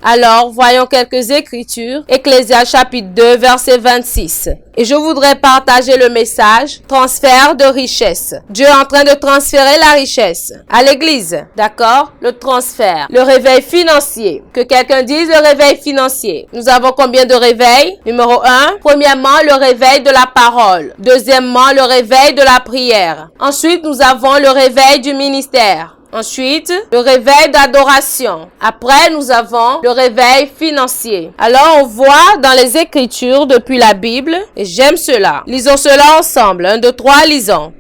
Alors, voyons quelques écritures. Ecclésiaste chapitre 2, verset 26. Et je voudrais partager le message, transfert de richesse. Dieu est en train de transférer la richesse à l'église. D'accord? Le transfert. Le réveil financier. Que quelqu'un dise le réveil financier. Nous avons combien de réveils? Numéro 1. Premièrement, le réveil de la parole. Deuxièmement, le réveil de la prière. Ensuite, nous avons le réveil du ministère. Ensuite, le réveil d'adoration. Après, nous avons le réveil financier. Alors, on voit dans les Écritures depuis la Bible, et j'aime cela. Lisons cela ensemble. 1, 2, 3, lisons.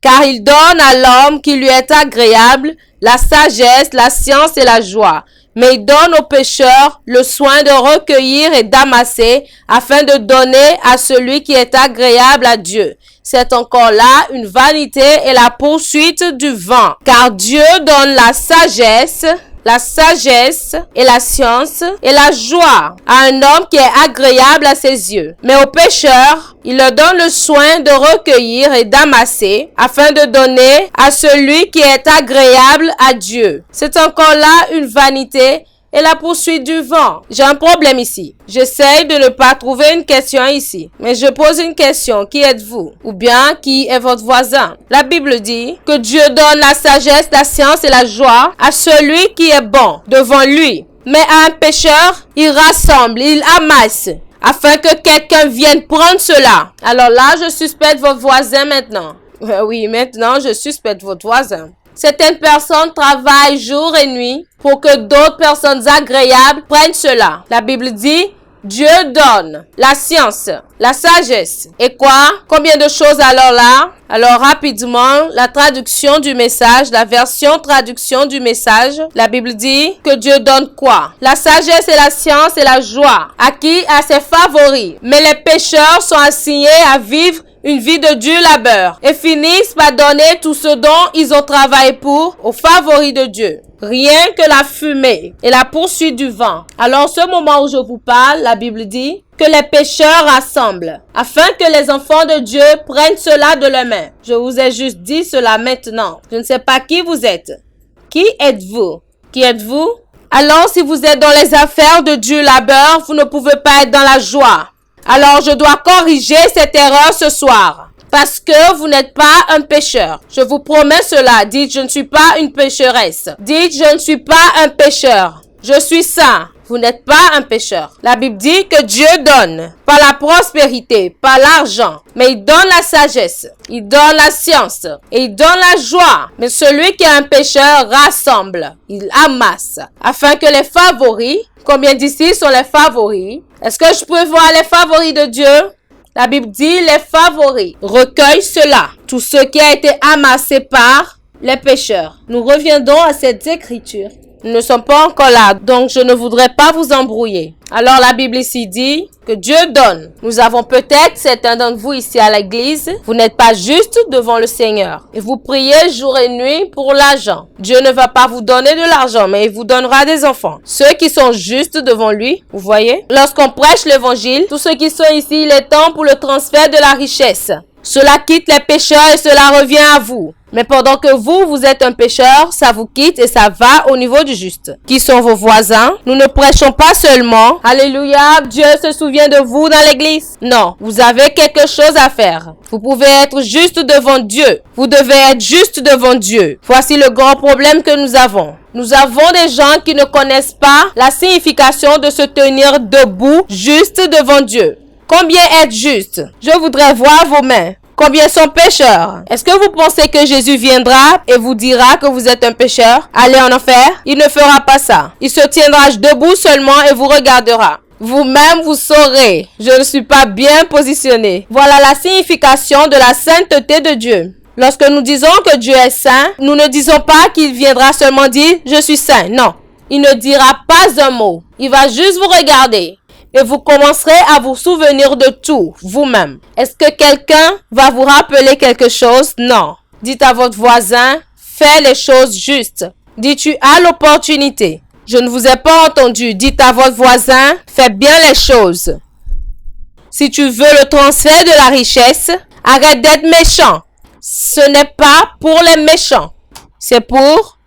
Car il donne à l'homme qui lui est agréable la sagesse, la science et la joie. Mais il donne aux pécheurs le soin de recueillir et d'amasser afin de donner à celui qui est agréable à Dieu. C'est encore là une vanité et la poursuite du vent. Car Dieu donne la sagesse et la science et la joie à un homme qui est agréable à ses yeux. Mais aux pécheurs, il leur donne le soin de recueillir et d'amasser afin de donner à celui qui est agréable à Dieu. C'est encore là une vanité et la poursuite du vent. J'ai un problème ici. J'essaye de ne pas trouver une question ici. Mais je pose une question. Qui êtes-vous? Ou bien, qui est votre voisin? La Bible dit que Dieu donne la sagesse, la science et la joie à celui qui est bon devant lui. Mais à un pécheur, il rassemble, il amasse, afin que quelqu'un vienne prendre cela. Alors là, je suspecte votre voisin maintenant. Oui, maintenant, je suspecte votre voisin. Certaines personnes travaillent jour et nuit pour que d'autres personnes agréables prennent cela. La Bible dit, Dieu donne la science, la sagesse. Et quoi? Combien de choses alors là? Alors rapidement, la traduction du message, la version traduction du message, la Bible dit que Dieu donne quoi? La sagesse et la science et la joie. À qui? À ses favoris. Mais les pécheurs sont assignés à vivre une vie de dur labeur et finissent par donner tout ce dont ils ont travaillé pour aux favoris de Dieu. Rien que la fumée et la poursuite du vent. Alors, ce moment où je vous parle, la Bible dit que les pécheurs rassemblent afin que les enfants de Dieu prennent cela de leurs mains. Je vous ai juste dit cela maintenant. Je ne sais pas qui vous êtes. Qui êtes-vous? Qui êtes-vous? Alors, si vous êtes dans les affaires de dur labeur, vous ne pouvez pas être dans la joie. Alors, je dois corriger cette erreur ce soir. Parce que vous n'êtes pas un pécheur. Je vous promets cela. Dites, je ne suis pas une pécheresse. Dites, je ne suis pas un pécheur. Je suis saint. Vous n'êtes pas un pécheur. La Bible dit que Dieu donne, pas la prospérité, pas l'argent, mais il donne la sagesse, il donne la science et il donne la joie. Mais celui qui est un pécheur rassemble, il amasse, afin que les favoris, combien d'ici sont les favoris? Est-ce que je peux voir les favoris de Dieu? La Bible dit les favoris recueillent cela, tout ce qui a été amassé par les pécheurs. Nous reviendrons à cette écriture. Nous ne sommes pas encore là, donc je ne voudrais pas vous embrouiller. Alors la Bible ici dit que Dieu donne. Nous avons peut-être certains d'entre vous ici à l'église, vous n'êtes pas juste devant le Seigneur. Et vous priez jour et nuit pour l'argent. Dieu ne va pas vous donner de l'argent, mais il vous donnera des enfants. Ceux qui sont justes devant lui, vous voyez. Lorsqu'on prêche l'évangile, tous ceux qui sont ici, il est temps pour le transfert de la richesse. Cela quitte les pécheurs et cela revient à vous. Mais pendant que vous êtes un pécheur, ça vous quitte et ça va au niveau du juste. Qui sont vos voisins? Nous ne prêchons pas seulement, alléluia, Dieu se souvient de vous dans l'église. Non, vous avez quelque chose à faire. Vous pouvez être juste devant Dieu. Vous devez être juste devant Dieu. Voici le grand problème que nous avons. Nous avons des gens qui ne connaissent pas la signification de se tenir debout juste devant Dieu. Combien êtes juste? Je voudrais voir vos mains. Combien sont pécheurs? Est-ce que vous pensez que Jésus viendra et vous dira que vous êtes un pécheur? Allez en enfer? Il ne fera pas ça. Il se tiendra debout seulement et vous regardera. Vous-même, vous saurez. Je ne suis pas bien positionné. Voilà la signification de la sainteté de Dieu. Lorsque nous disons que Dieu est saint, nous ne disons pas qu'il viendra seulement dire « Je suis saint ». Non. Il ne dira pas un mot. Il va juste vous regarder. Et vous commencerez à vous souvenir de tout, vous-même. Est-ce que quelqu'un va vous rappeler quelque chose? Non. Dites à votre voisin, fais les choses justes. Dites, tu as l'opportunité. Je ne vous ai pas entendu. Dites à votre voisin, fais bien les choses. Si tu veux le transfert de la richesse, arrête d'être méchant. Ce n'est pas pour les méchants. C'est pour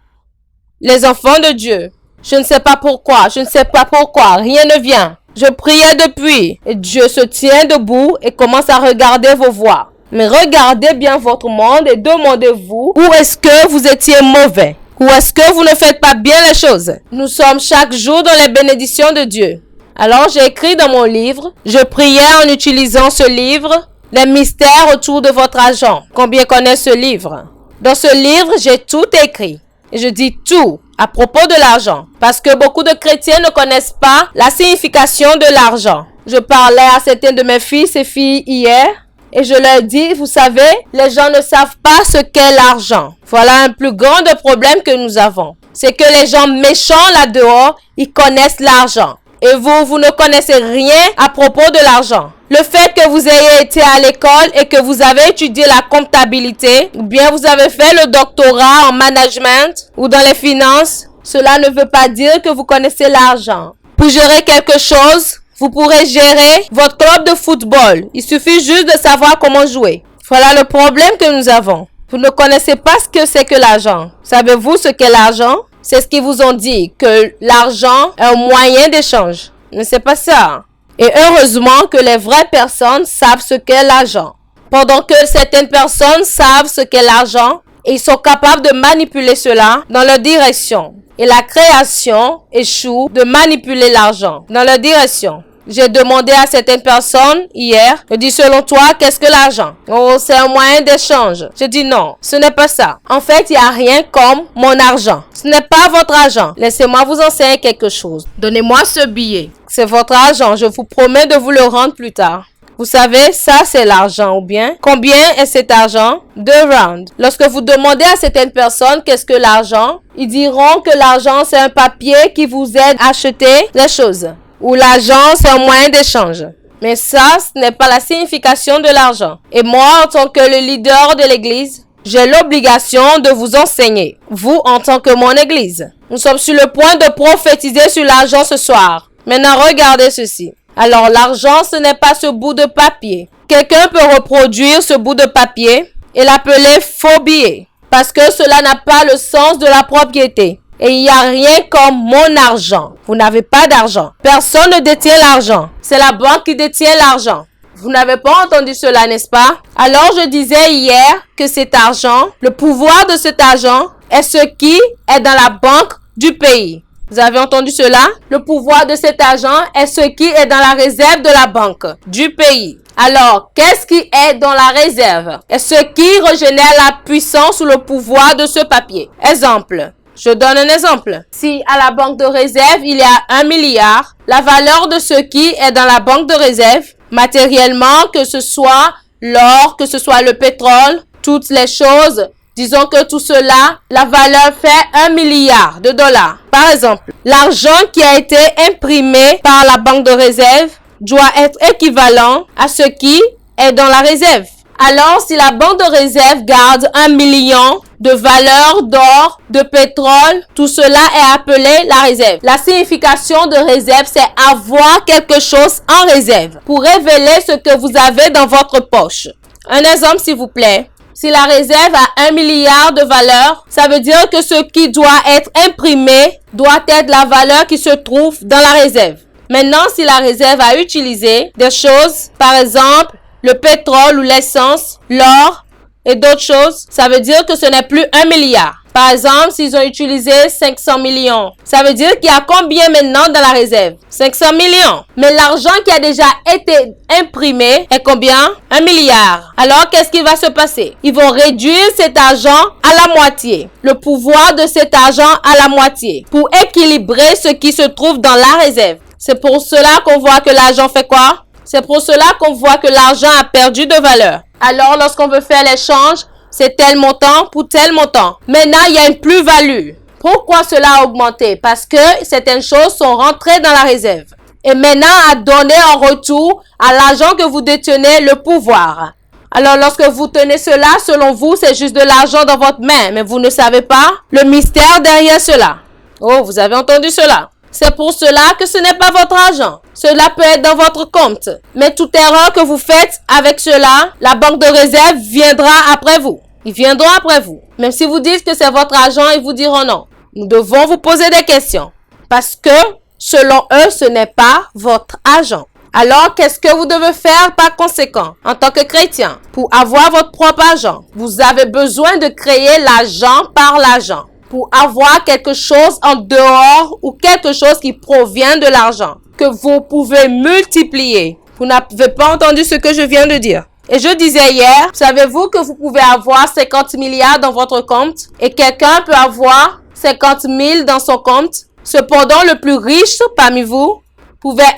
les enfants de Dieu. Je ne sais pas pourquoi, rien ne vient. Je priais depuis et Dieu se tient debout et commence à regarder vos voies. Mais regardez bien votre monde et demandez-vous où est-ce que vous étiez mauvais. Où est-ce que vous ne faites pas bien les choses? Nous sommes chaque jour dans les bénédictions de Dieu. Alors j'ai écrit dans mon livre, je priais en utilisant ce livre, les mystères autour de votre argent. Combien connaissent ce livre? Dans ce livre, j'ai tout écrit. Et je dis tout à propos de l'argent. Parce que beaucoup de chrétiens ne connaissent pas la signification de l'argent. Je parlais à certains de mes fils et filles hier. Et je leur dis, vous savez, les gens ne savent pas ce qu'est l'argent. Voilà un plus grand problème que nous avons. C'est que les gens méchants là-dehors, ils connaissent l'argent. Et vous ne connaissez rien à propos de l'argent. Le fait que vous ayez été à l'école et que vous avez étudié la comptabilité, ou bien vous avez fait le doctorat en management ou dans les finances, cela ne veut pas dire que vous connaissez l'argent. Pour gérer quelque chose, vous pourrez gérer votre club de football. Il suffit juste de savoir comment jouer. Voilà le problème que nous avons. Vous ne connaissez pas ce que c'est que l'argent. Savez-vous ce qu'est l'argent? C'est ce qu'ils vous ont dit, que l'argent est un moyen d'échange. Mais c'est pas ça. Et heureusement que les vraies personnes savent ce qu'est l'argent. Pendant que certaines personnes savent ce qu'est l'argent, et ils sont capables de manipuler cela dans leur direction. Et la création échoue de manipuler l'argent dans leur direction. J'ai demandé à certaines personnes hier, je dis selon toi, qu'est-ce que l'argent? Oh, c'est un moyen d'échange. Je dis non, ce n'est pas ça. En fait, il n'y a rien comme mon argent. Ce n'est pas votre argent. Laissez-moi vous enseigner quelque chose. Donnez-moi ce billet. C'est votre argent. Je vous promets de vous le rendre plus tard. Vous savez, ça c'est l'argent ou bien? Combien est cet argent? 2 rounds. Lorsque vous demandez à certaines personnes qu'est-ce que l'argent, ils diront que l'argent c'est un papier qui vous aide à acheter les choses. Ou l'argent c'est un moyen d'échange. Mais ça, ce n'est pas la signification de l'argent. Et moi, en tant que le leader de l'église, j'ai l'obligation de vous enseigner. Vous, en tant que mon église. Nous sommes sur le point de prophétiser sur l'argent ce soir. Maintenant, regardez ceci. Alors, l'argent, ce n'est pas ce bout de papier. Quelqu'un peut reproduire ce bout de papier et l'appeler faux billet. Parce que cela n'a pas le sens de la propriété. Et il n'y a rien comme mon argent. Vous n'avez pas d'argent. Personne ne détient l'argent. C'est la banque qui détient l'argent. Vous n'avez pas entendu cela, n'est-ce pas? Alors je disais hier que cet argent, le pouvoir de cet argent est ce qui est dans la banque du pays. Vous avez entendu cela? Le pouvoir de cet argent est ce qui est dans la réserve de la banque du pays. Alors, qu'est-ce qui est dans la réserve? Est ce qui régénère la puissance ou le pouvoir de ce papier. Exemple. Je donne un exemple. Si à la banque de réserve, il y a 1 milliard, la valeur de ce qui est dans la banque de réserve, matériellement, que ce soit l'or, que ce soit le pétrole, toutes les choses, disons que tout cela, la valeur fait 1 milliard de dollars. Par exemple, l'argent qui a été imprimé par la banque de réserve doit être équivalent à ce qui est dans la réserve. Alors, si la banque de réserve garde 1 million de valeur d'or, de pétrole, tout cela est appelé la réserve. La signification de réserve, c'est avoir quelque chose en réserve pour révéler ce que vous avez dans votre poche. Un exemple, s'il vous plaît. Si la réserve a 1 milliard de valeur, ça veut dire que ce qui doit être imprimé doit être la valeur qui se trouve dans la réserve. Maintenant, si la réserve a utilisé des choses, par exemple, le pétrole ou l'essence, l'or et d'autres choses, ça veut dire que ce n'est plus 1 milliard. Par exemple, s'ils ont utilisé 500 millions, ça veut dire qu'il y a combien maintenant dans la réserve? 500 millions. Mais l'argent qui a déjà été imprimé est combien? 1 milliard. Alors, qu'est-ce qui va se passer? Ils vont réduire cet argent à la moitié. Le pouvoir de cet argent à la moitié. Pour équilibrer ce qui se trouve dans la réserve. C'est pour cela qu'on voit que l'argent fait quoi? C'est pour cela qu'on voit que l'argent a perdu de valeur. Alors, lorsqu'on veut faire l'échange, c'est tel montant pour tel montant. Maintenant, il y a une plus-value. Pourquoi cela a augmenté? Parce que certaines choses sont rentrées dans la réserve. Et maintenant, à donner en retour à l'argent que vous détenez le pouvoir. Alors, lorsque vous tenez cela, selon vous, c'est juste de l'argent dans votre main. Mais vous ne savez pas le mystère derrière cela. Oh, vous avez entendu cela? C'est pour cela que ce n'est pas votre argent. Cela peut être dans votre compte. Mais toute erreur que vous faites avec cela, la banque de réserve viendra après vous. Ils viendront après vous. Même si vous dites que c'est votre argent, ils vous diront non. Nous devons vous poser des questions. Parce que, selon eux, ce n'est pas votre argent. Alors, qu'est-ce que vous devez faire par conséquent en tant que chrétien? Pour avoir votre propre argent, vous avez besoin de créer l'argent par l'argent. Pour avoir quelque chose en dehors ou quelque chose qui provient de l'argent, que vous pouvez multiplier. Vous n'avez pas entendu ce que je viens de dire. Et je disais hier, savez-vous que vous pouvez avoir 50 milliards dans votre compte et quelqu'un peut avoir 50 000 dans son compte? Cependant, le plus riche parmi vous pourrait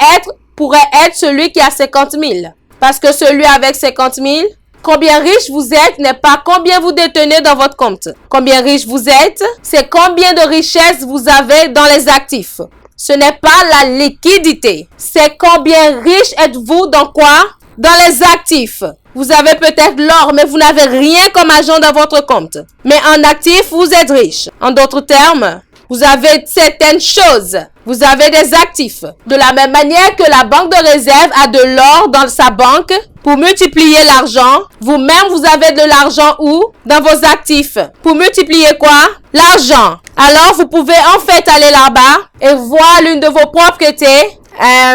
être celui qui a 50 000. Parce que celui avec 50 000, combien riche vous êtes n'est pas combien vous détenez dans votre compte. Combien riche vous êtes, c'est combien de richesses vous avez dans les actifs. Ce n'est pas la liquidité. C'est combien riche êtes-vous dans quoi? Dans les actifs. Vous avez peut-être l'or, mais vous n'avez rien comme argent dans votre compte. Mais en actifs, vous êtes riche. En d'autres termes, vous avez certaines choses. Vous avez des actifs. De la même manière que la banque de réserve a de l'or dans sa banque pour multiplier l'argent, vous-même vous avez de l'argent où? Dans vos actifs. Pour multiplier quoi? L'argent. Alors vous pouvez en fait aller là-bas et voir l'une de vos propriétés.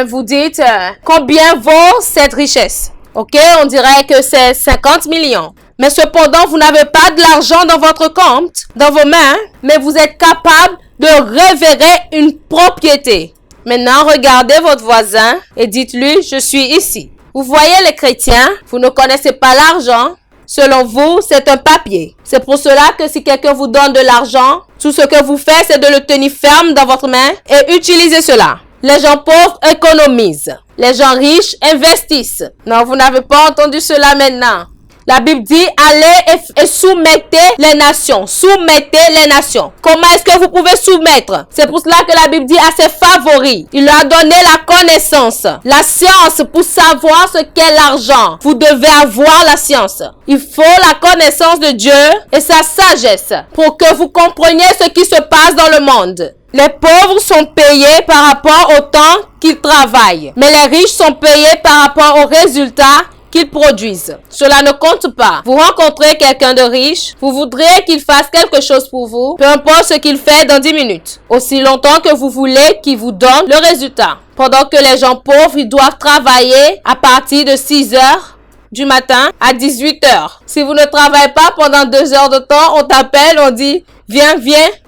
Vous dites combien vaut cette richesse. Ok, on dirait que c'est 50 millions. Mais cependant, vous n'avez pas de l'argent dans votre compte, dans vos mains, mais vous êtes capable de révérer une propriété. Maintenant, regardez votre voisin et dites-lui, je suis ici. Vous voyez les chrétiens, vous ne connaissez pas l'argent. Selon vous, c'est un papier. C'est pour cela que si quelqu'un vous donne de l'argent, tout ce que vous faites, c'est de le tenir ferme dans votre main et utiliser cela. Les gens pauvres économisent. Les gens riches investissent. Non, vous n'avez pas entendu cela maintenant. La Bible dit, allez et soumettez les nations. Soumettez les nations. Comment est-ce que vous pouvez soumettre? C'est pour cela que la Bible dit à ses favoris. Il leur a donné la connaissance, la science pour savoir ce qu'est l'argent. Vous devez avoir la science. Il faut la connaissance de Dieu et sa sagesse pour que vous compreniez ce qui se passe dans le monde. Les pauvres sont payés par rapport au temps qu'ils travaillent. Mais les riches sont payés par rapport aux résultats qu'ils produisent. Cela ne compte pas. Vous rencontrez quelqu'un de riche, vous voudrez qu'il fasse quelque chose pour vous, peu importe ce qu'il fait dans 10 minutes. Aussi longtemps que vous voulez qu'il vous donne le résultat. Pendant que les gens pauvres, ils doivent travailler à partir de 6 heures du matin à 18 heures. Si vous ne travaillez pas pendant 2 heures de temps, on t'appelle, on dit, viens,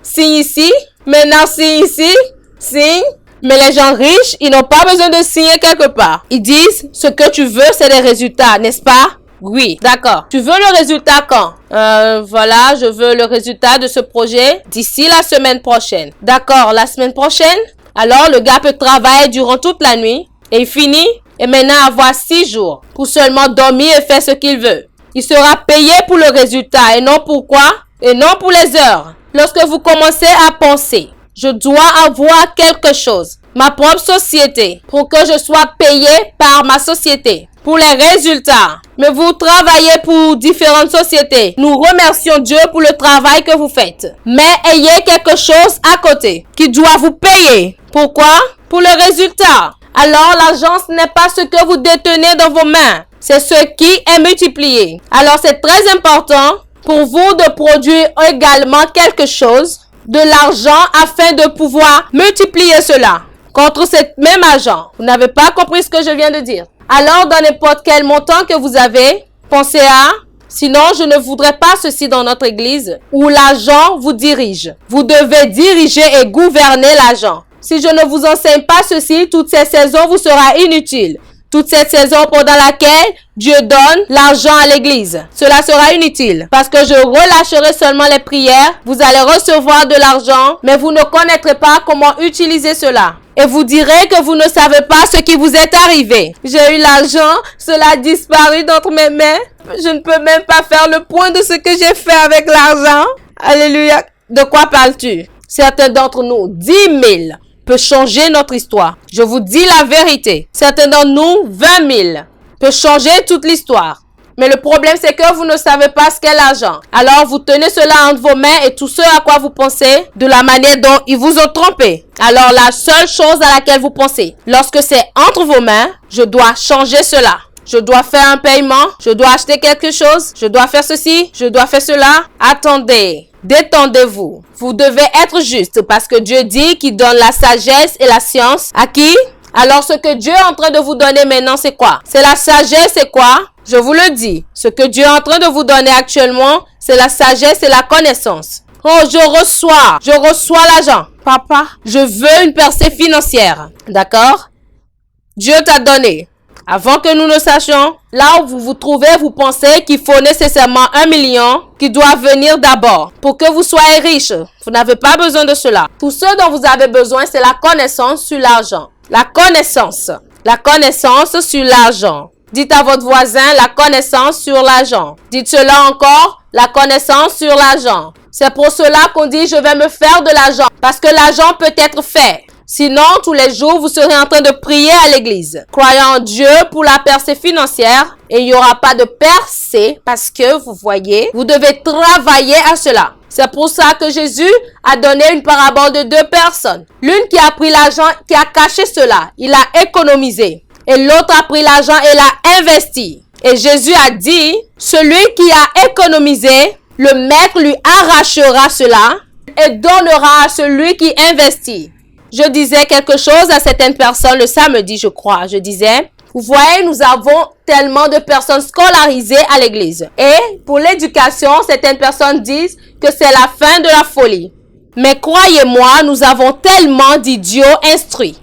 signe ici. Maintenant, signe ici, signe. Mais les gens riches, ils n'ont pas besoin de signer quelque part. Ils disent, ce que tu veux, c'est les résultats, n'est-ce pas? Oui, d'accord. Tu veux le résultat quand? Voilà, je veux le résultat de ce projet d'ici la semaine prochaine. D'accord, la semaine prochaine? Alors, le gars peut travailler durant toute la nuit et il finit et maintenant avoir 6 jours pour seulement dormir et faire ce qu'il veut. Il sera payé pour le résultat et non pour quoi? Et non pour les heures. Lorsque vous commencez à penser, je dois avoir quelque chose, ma propre société, pour que je sois payé par ma société, pour les résultats. Mais vous travaillez pour différentes sociétés. Nous remercions Dieu pour le travail que vous faites. Mais ayez quelque chose à côté qui doit vous payer. Pourquoi? Pour le résultat. Alors l'argent, ce n'est pas ce que vous détenez dans vos mains. C'est ce qui est multiplié. Alors c'est très important pour vous de produire également quelque chose, de l'argent, afin de pouvoir multiplier cela contre cet même argent. Vous n'avez pas compris ce que je viens de dire. Alors, dans n'importe quel montant que vous avez, pensez à, sinon je ne voudrais pas ceci dans notre église, où l'argent vous dirige. Vous devez diriger et gouverner l'argent. Si je ne vous enseigne pas ceci, toute cette saison vous sera inutile. Toute cette saison pendant laquelle Dieu donne l'argent à l'église. Cela sera inutile. Parce que je relâcherai seulement les prières. Vous allez recevoir de l'argent, mais vous ne connaîtrez pas comment utiliser cela. Et vous direz que vous ne savez pas ce qui vous est arrivé. J'ai eu l'argent, cela a disparu d'entre mes mains. Je ne peux même pas faire le point de ce que j'ai fait avec l'argent. Alléluia. De quoi parles-tu? Certains d'entre nous, 10 000. Peut changer notre histoire. Je vous dis la vérité. Certains d'entre nous, 20 000 peut changer toute l'histoire. Mais le problème, c'est que vous ne savez pas ce qu'est l'argent. Alors, vous tenez cela entre vos mains et tout ce à quoi vous pensez, de la manière dont ils vous ont trompé. Alors, la seule chose à laquelle vous pensez, lorsque c'est entre vos mains, je dois changer cela. Je dois faire un paiement, je dois acheter quelque chose, je dois faire ceci, je dois faire cela. Attendez. Détendez-vous. Vous devez être juste parce que Dieu dit qu'il donne la sagesse et la science à qui? Alors ce que Dieu est en train de vous donner maintenant, c'est quoi? C'est la sagesse, c'est quoi? Je vous le dis. Ce que Dieu est en train de vous donner actuellement, c'est la sagesse et la connaissance. Oh, je reçois l'argent. Papa, je veux une percée financière. D'accord? Dieu t'a donné. Avant que nous ne sachions, là où vous vous trouvez, vous pensez qu'il faut nécessairement 1 million qui doit venir d'abord pour que vous soyez riche. Vous n'avez pas besoin de cela. Tout ce dont vous avez besoin, c'est la connaissance sur l'argent. La connaissance. La connaissance sur l'argent. Dites à votre voisin la connaissance sur l'argent. Dites cela encore, la connaissance sur l'argent. C'est pour cela qu'on dit je vais me faire de l'argent. Parce que l'argent peut être fait. Sinon, tous les jours, vous serez en train de prier à l'église, croyant en Dieu pour la percée financière. Et il n'y aura pas de percée parce que, vous voyez, vous devez travailler à cela. C'est pour ça que Jésus a donné une parabole de 2 personnes. L'une qui a pris l'argent, qui a caché cela. Il a économisé. Et l'autre a pris l'argent et l'a investi. Et Jésus a dit, celui qui a économisé, le maître lui arrachera cela et donnera à celui qui investit. Je disais quelque chose à certaines personnes le samedi, je crois. Je disais, vous voyez, nous avons tellement de personnes scolarisées à l'église. Et pour l'éducation, certaines personnes disent que c'est la fin de la folie. Mais croyez-moi, nous avons tellement d'idiots instruits.